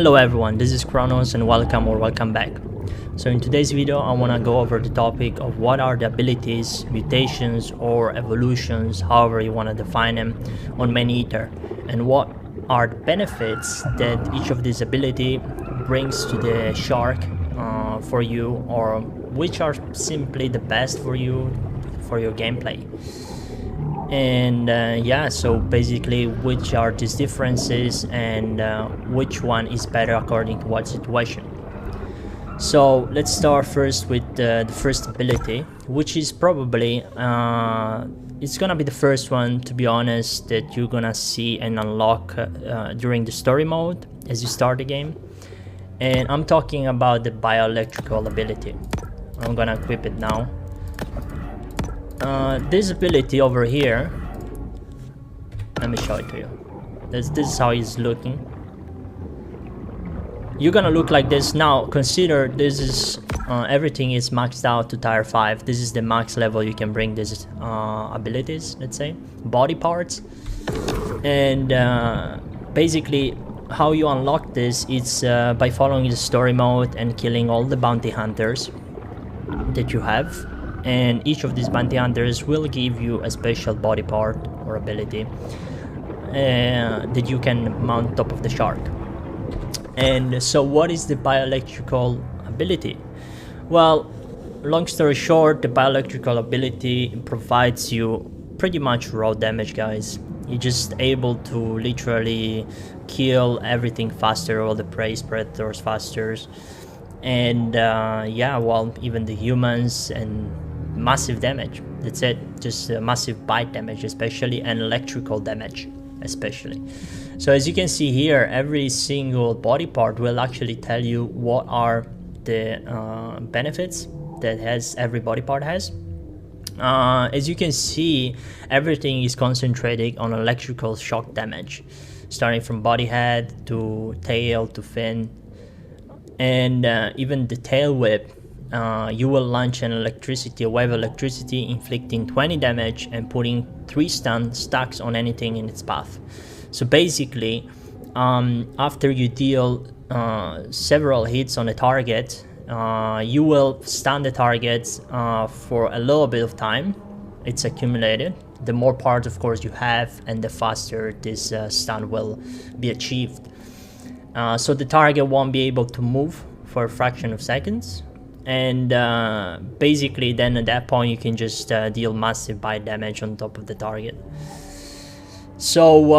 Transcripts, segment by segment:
Hello everyone, this is Kronos and welcome back. So in today's video I want to go over the topic of what are the abilities, mutations or evolutions, however you want to define them, on ManEater, and what are the benefits that each of these ability brings to the shark for you, or which are simply the best for you for your gameplay. And yeah, so basically which are these differences and which one is better according to what situation. So let's start first with the first ability, which is probably it's gonna be the first one, to be honest, that you're gonna see and unlock during the story mode as you start the game. And I'm talking about the bioelectrical ability. I'm gonna equip it now. This ability over here, let me show it to you. This is how he's looking. You're gonna look like this. Now consider this is everything is maxed out to tier 5. This is the max level you can bring these abilities, let's say body parts. And basically how you unlock this is by following the story mode and killing all the bounty hunters that you have. And each of these bounty hunters will give you a special body part or ability that you can mount top of the shark. And so what is the bioelectrical ability? Well, long story short, the bioelectrical ability provides you pretty much raw damage, guys. You're just able to literally kill everything faster, all the prey predators faster. And yeah, well, even the humans, and massive damage. That's it. Just massive bite damage especially, and electrical damage especially. So as you can see here, every single body part will actually tell you what are the benefits that every body part has. As you can see, everything is concentrated on electrical shock damage, starting from body head to tail to fin. And even the tail whip, you will launch a wave of electricity, inflicting 20 damage and putting 3 stun stacks on anything in its path. So basically, after you deal several hits on a target, you will stun the targets for a little bit of time. It's accumulated. The more parts, of course, you have, and the faster this stun will be achieved. So the target won't be able to move for a fraction of seconds. And basically then at that point you can just deal massive bite damage on top of the target. So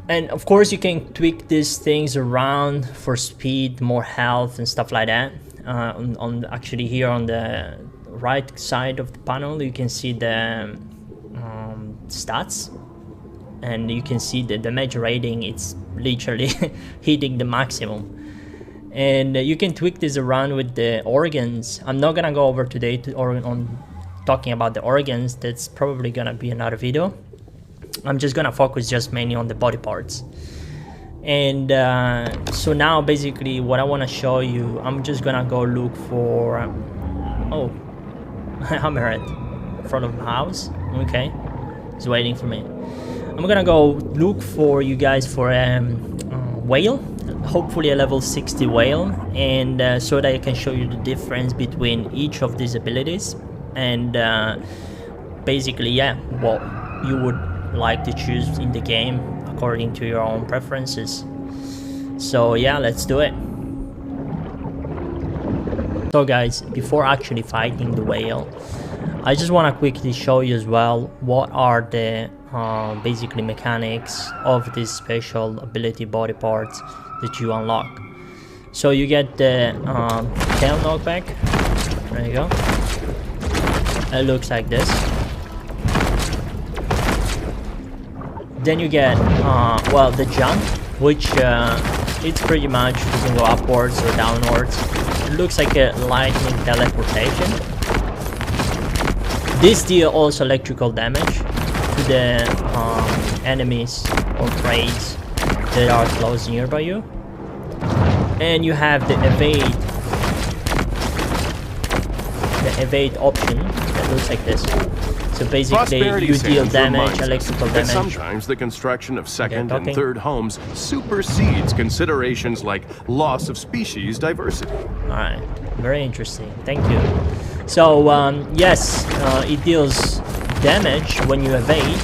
and of course you can tweak these things around for speed, more health and stuff like that. Actually here on the right side of the panel you can see the stats, and you can see the damage rating. It's literally hitting the maximum. And you can tweak this around with the organs. I'm not gonna go over today on talking about the organs. That's probably gonna be another video. I'm just gonna focus just mainly on the body parts. And so now basically what I want to show you, I'm just gonna go look for oh hammer in front of the house. Okay, he's waiting for me. I'm gonna go look for you guys for whale, hopefully a level 60 whale, and so that I can show you the difference between each of these abilities, and basically yeah, what you would like to choose in the game according to your own preferences. So yeah, let's do it. So guys, before actually fighting the whale, I just want to quickly show you as well what are the basically mechanics of this special ability body parts that you unlock. So you get the tail knockback. There you go. It looks like this. Then you get well, the jump, which it's pretty much you can go upwards or downwards. It looks like a lightning teleportation. This deals also electrical damage to the enemies or preys that are close nearby you. And you have the evade option that looks like this. So basically, Prosperity you deal Sands damage, reminds us electrical that damage. sometimes the construction of second Okay, and third homes supersedes considerations like loss of species diversity. Alright, very interesting. Thank you. So, yes, it deals damage when you evade.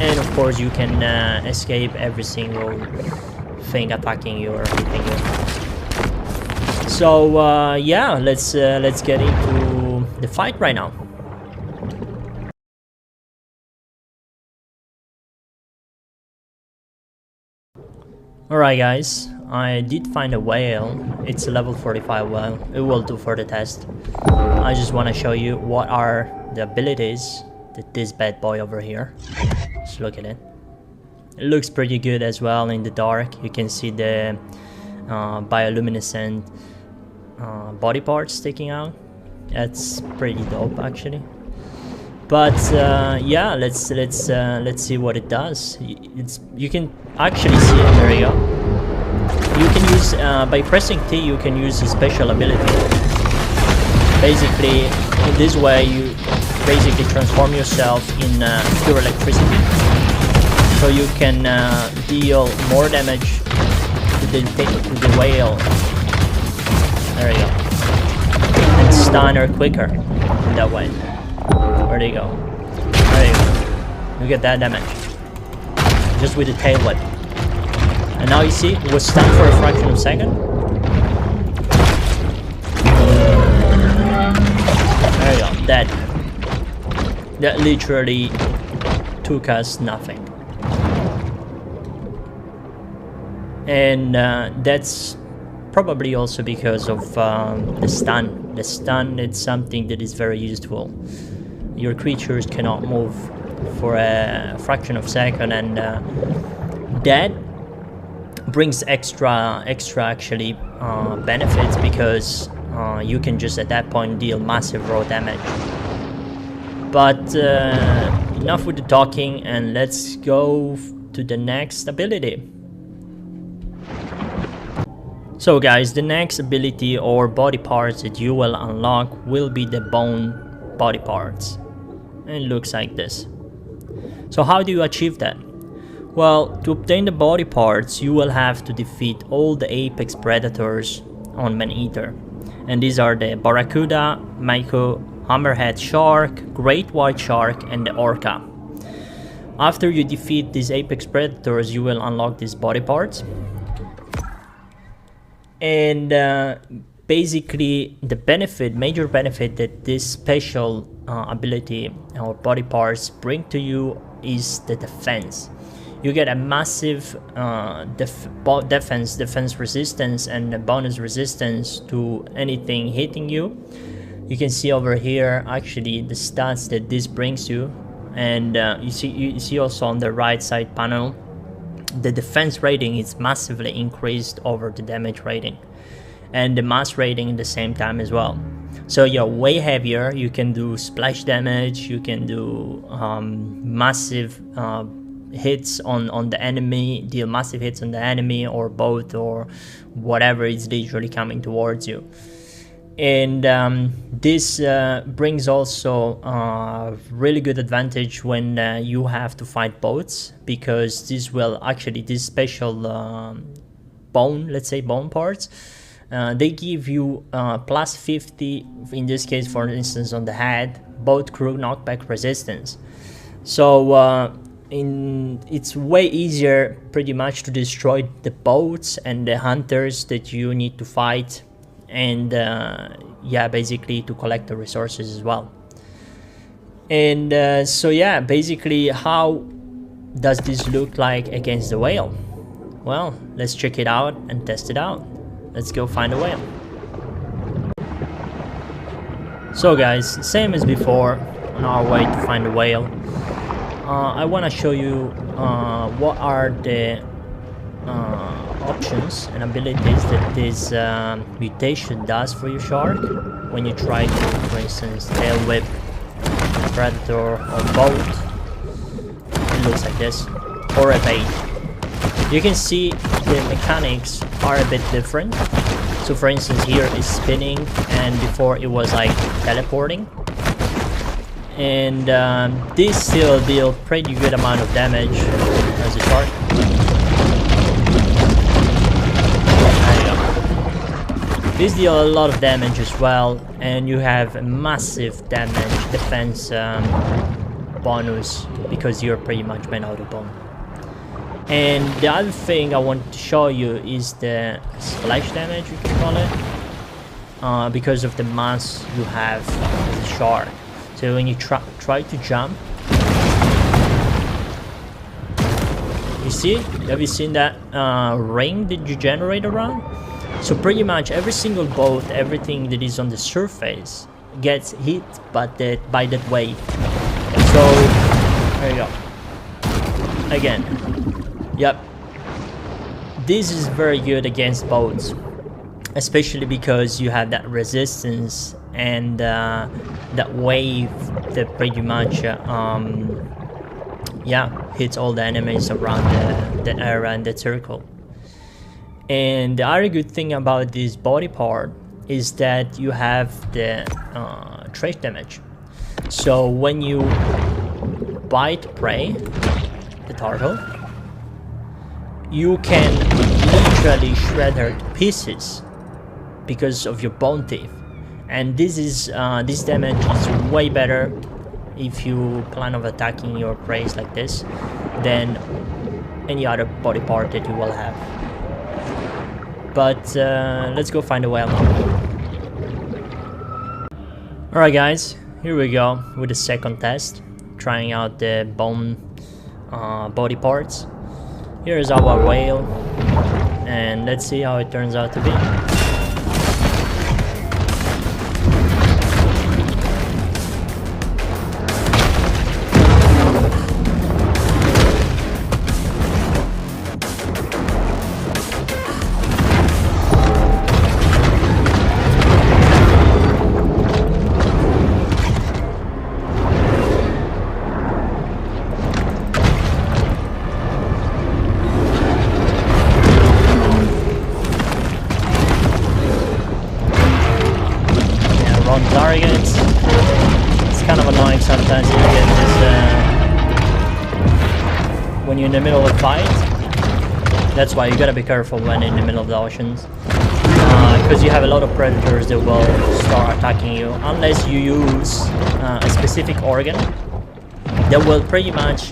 And of course, you can escape every single thing attacking you or hitting you. So, yeah, let's get into the fight right now. Alright guys, I did find a whale. It's a level 45 whale. It will do for the test. I just want to show you what are the abilities that this bad boy over here. Just look at it. It looks pretty good as well in the dark. You can see the bioluminescent body parts sticking out. That's pretty dope actually. But yeah, let's see what it does. You can actually see it. There you go. You can use by pressing T. You can use a special ability. Basically, in this way, you basically transform yourself in pure electricity. So you can deal more damage to the whale. There you go. And stun her quicker in that way. Where do you go? There you go. You get that damage. Just with the tail whip. And now you see, it was stunned for a fraction of a second. There you go, dead. That literally took us nothing. And that's probably also because of the stun. The stun is something that is very useful. Your creatures cannot move for a fraction of a second, and that brings extra actually benefits, because you can just at that point deal massive raw damage. But enough with the talking, and let's go to the next ability. So guys, the next ability or body parts that you will unlock will be the bone body parts. And it looks like this. So how do you achieve that? Well, to obtain the body parts, you will have to defeat all the apex predators on ManEater. And these are the barracuda, mako, hammerhead shark, great white shark, and the orca. After you defeat these apex predators, you will unlock these body parts. And basically, the major benefit that this special ability or body parts bring to you is the defense. You get a massive defense resistance and a bonus resistance to anything hitting you. You can see over here actually the stats that this brings you, and you see also on the right side panel the defense rating is massively increased over the damage rating, and the mass rating at the same time as well. So you're way heavier. You can do splash damage, you can do massive hits on the enemy, deal massive hits on the enemy, or both, or whatever is literally coming towards you. And this brings also really good advantage when you have to fight boats, because this special bone parts, they give you plus 50, in this case for instance on the head, boat crew knockback resistance. So it's way easier pretty much to destroy the boats and the hunters that you need to fight, and yeah, basically to collect the resources as well. And so yeah, basically how does this look like against the whale? Well, let's check it out and test it out. Let's go find a whale. So guys, same as before, on our way to find a whale, I want to show you what are the options and abilities that this mutation does for your shark when you try to, for instance, tail whip predator or boat. It looks like this, or a bait. You can see the mechanics are a bit different. So for instance, here is spinning, and before it was like teleporting. and this still deal pretty good amount of damage as a shark. There you go. This deal a lot of damage as well, and you have a massive damage defense bonus because you're pretty much made out of bone. And the other thing I want to show you is the splash damage, you can call it, because of the mass you have as a shark. So when you try to jump, you see? Have you seen that ring that you generate around? So pretty much every single boat, everything that is on the surface gets hit by that wave. So there you go. Again, yep. This is very good against boats, especially because you have that resistance and that wave that pretty much hits all the enemies around the area and the circle. And the other good thing about this body part is that you have the trace damage. So when you bite prey, the turtle, you can literally shred her to pieces because of your bone teeth. And this damage is way better if you plan on attacking your prey like this than any other body part that you will have. But let's go find a whale now. Alright guys, here we go with the second test, trying out the bone body parts. Here is our whale, and let's see how it turns out to be. Targets. It's kind of annoying sometimes you get this when you're in the middle of a fight. That's why you gotta be careful when in the middle of the oceans, because you have a lot of predators that will start attacking you unless you use a specific organ that will pretty much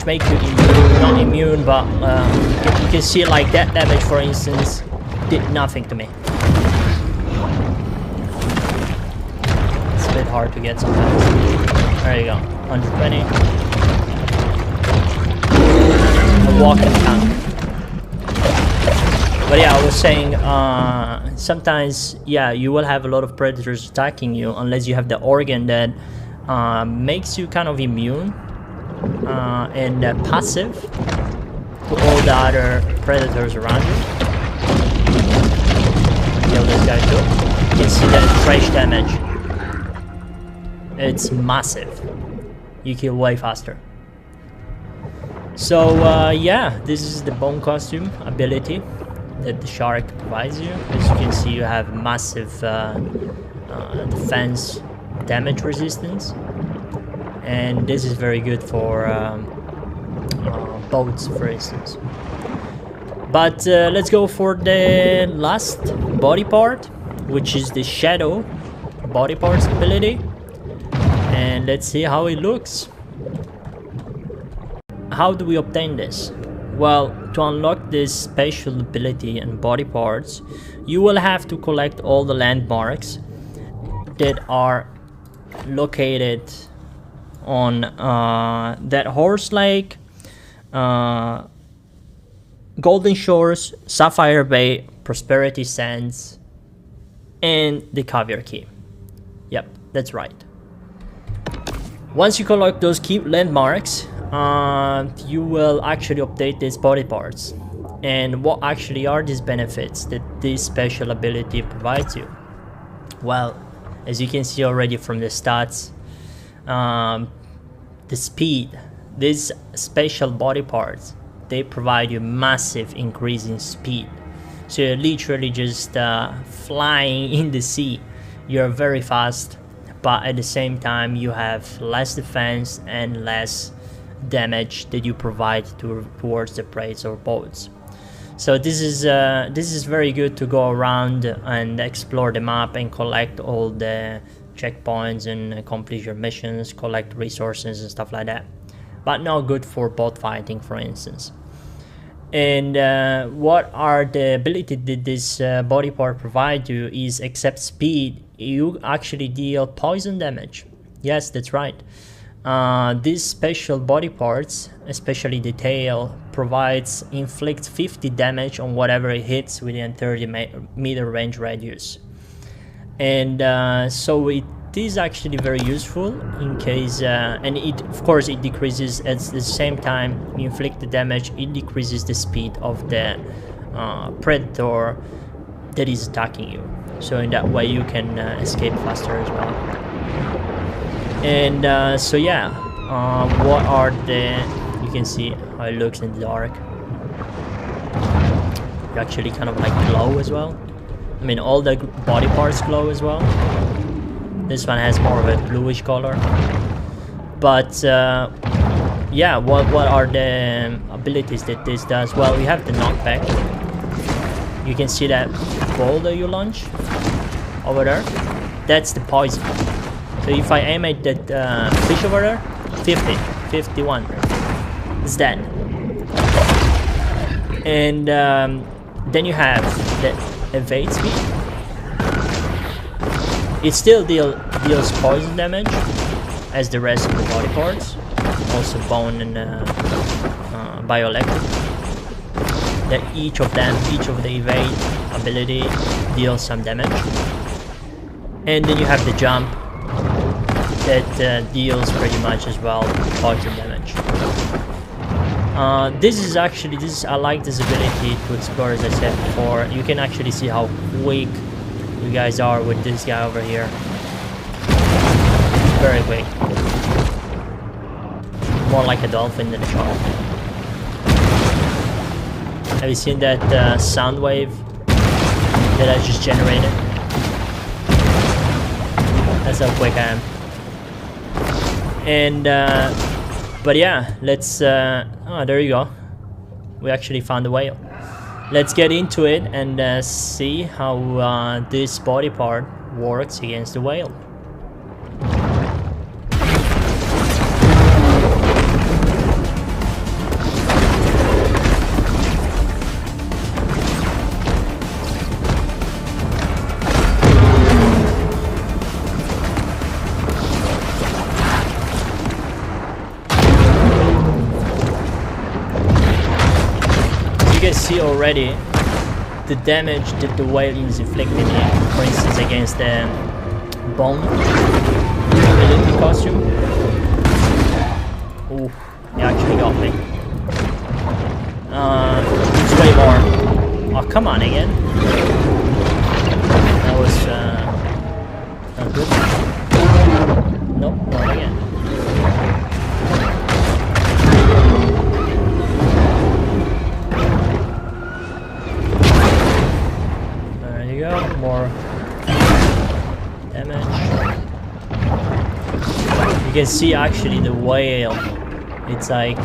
make you immune, not immune, but you can see like that damage, for instance, did nothing to me. It's a bit hard to get sometimes. There you go, 120. A walking tank. But yeah, I was saying, sometimes, yeah, you will have a lot of predators attacking you unless you have the organ that makes you kind of immune and passive to all the other predators around you. Kill this guy too. You can see that trace damage. It's massive. You kill way faster. So yeah, this is the bone costume ability that the shark provides you. As you can see, you have massive defense damage resistance, and this is very good for boats, for instance. But let's go for the last body part, which is the shadow body parts ability, and let's see how it looks. How do we obtain this? Well, to unlock this special ability and body parts, you will have to collect all the landmarks that are located on that Horse Lake, Golden Shores, Sapphire Bay, Prosperity Sands, and the Caviar Key. Yep, that's right. Once you collect those key landmarks, you will actually update these body parts. And what actually are these benefits that this special ability provides you? Well, as you can see already from the stats, the speed, these special body parts, they provide you massive increase in speed. So you're literally just flying in the sea, you're very fast, but at the same time you have less defense and less damage that you provide towards the prey or boats. So this is very good to go around and explore the map and collect all the checkpoints and complete your missions, collect resources and stuff like that, but not good for boat fighting, for instance. And what are the ability that this body part provide you is, except speed, you actually deal poison damage. Yes, that's right. These special body parts, especially the tail, inflicts 50 damage on whatever it hits within 30-meter range radius. And so it is actually very useful in case, and it, of course, it decreases at the same time you inflict the damage, it decreases the speed of the predator that is attacking you. So in that way you can escape faster as well. And so yeah, what are the, you can see how it looks in the dark. You actually kind of like glow as well. I mean, all the body parts glow as well. This one has more of a bluish color. But yeah, what are the abilities that this does? Well, we have the knockback. You can see that boulder you launch over there. That's the poison. So if I aim at that fish over there, 50, 51, it's dead. And then you have the evade speed. It still deals poison damage as the rest of the body parts, also bone and bioelectric. That each of the evade ability deals some damage. And then you have the jump that deals pretty much as well poison damage. I like this ability to explore, as I said before. You can actually see how quick you guys are with this guy over here. Very quick. More like a dolphin than a shark. Have you seen that sound wave that I just generated? That's how quick I am. And but yeah, let's oh, there you go, we actually found a whale. Let's get into it and see how this body part works against the whale. You can see already the damage that the whale is inflicting here, for instance against the bone ability costume. Ooh, he actually got me. It's way more. Oh, come on again. That was not good. Nope, not again. More damage. You can see actually the whale, it's like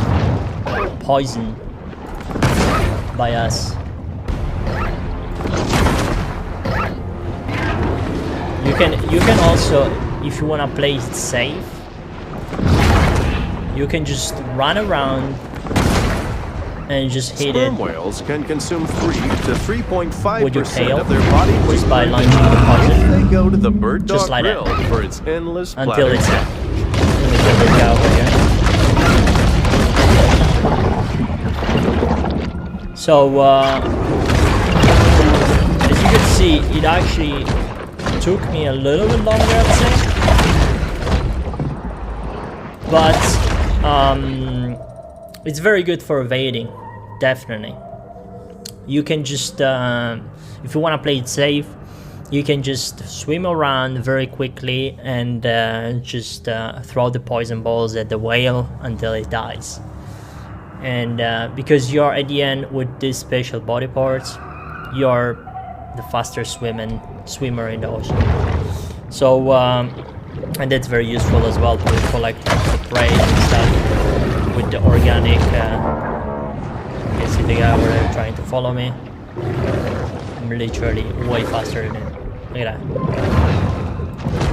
poisoned by us. You can also, if you wanna play it safe, you can just run around and just hit it. Sperm whales can consume 3 to 3.5% of their body weight just by launching the poison. They go to the bird dog Just like grill that. for its endless Until platter. it's dead. Let me get this guy over here. So as you can see, it actually took me a little bit longer, I'd say. But it's very good for evading, definitely. You can just, if you want to play it safe, you can just swim around very quickly and just throw the poison balls at the whale until it dies. And because you're at the end with these special body parts, you're the fastest swimmer in the ocean. So and that's very useful as well to collect the prey and stuff with the organic. You see the guy over there trying to follow me. I'm literally way faster than him. Look at that.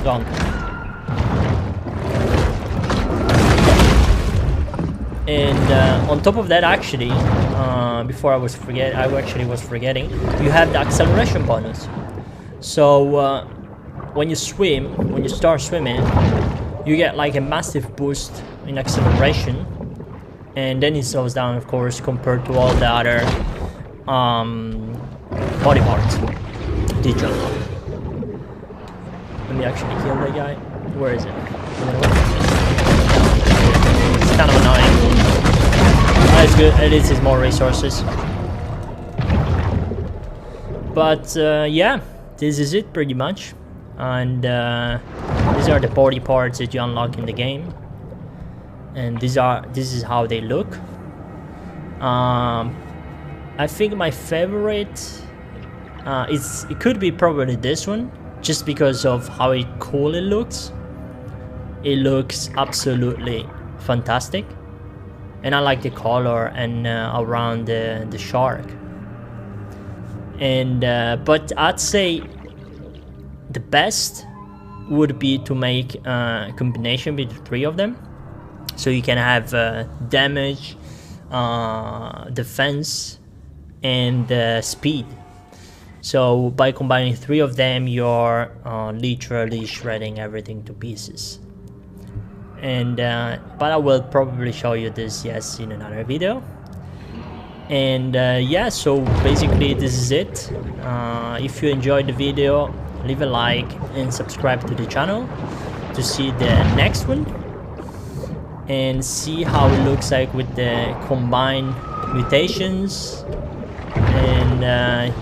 Gone. And on top of that, actually, before I actually was forgetting, you have the acceleration bonus. So when you start swimming, you get like a massive boost in acceleration, and then it slows down, of course, compared to all the other body parts. Digital. Let me actually kill that guy. Where is it? It's kind of annoying. It's good, at least it's more resources. But yeah, this is it pretty much. And these are the body parts that you unlock in the game. And this is how they look. I think my favorite it could be probably this one, just because of how cool it looks. It looks absolutely fantastic. And I like the color and around the shark. And but I'd say the best would be to make a combination between the three of them, so you can have damage, defense, and speed. So by combining three of them, you're literally shredding everything to pieces. And but I will probably show you this, yes, in another video. And yeah, so basically this is it. If you enjoyed the video, leave a like and subscribe to the channel to see the next one and see how it looks like with the combined mutations. And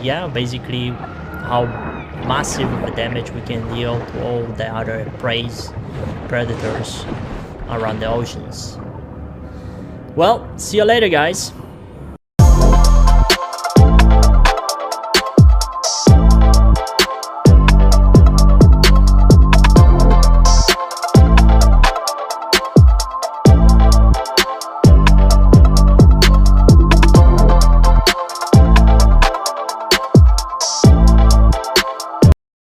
yeah, basically how massive of a damage we can deal to all the other predators around the oceans. Well, see you later, guys.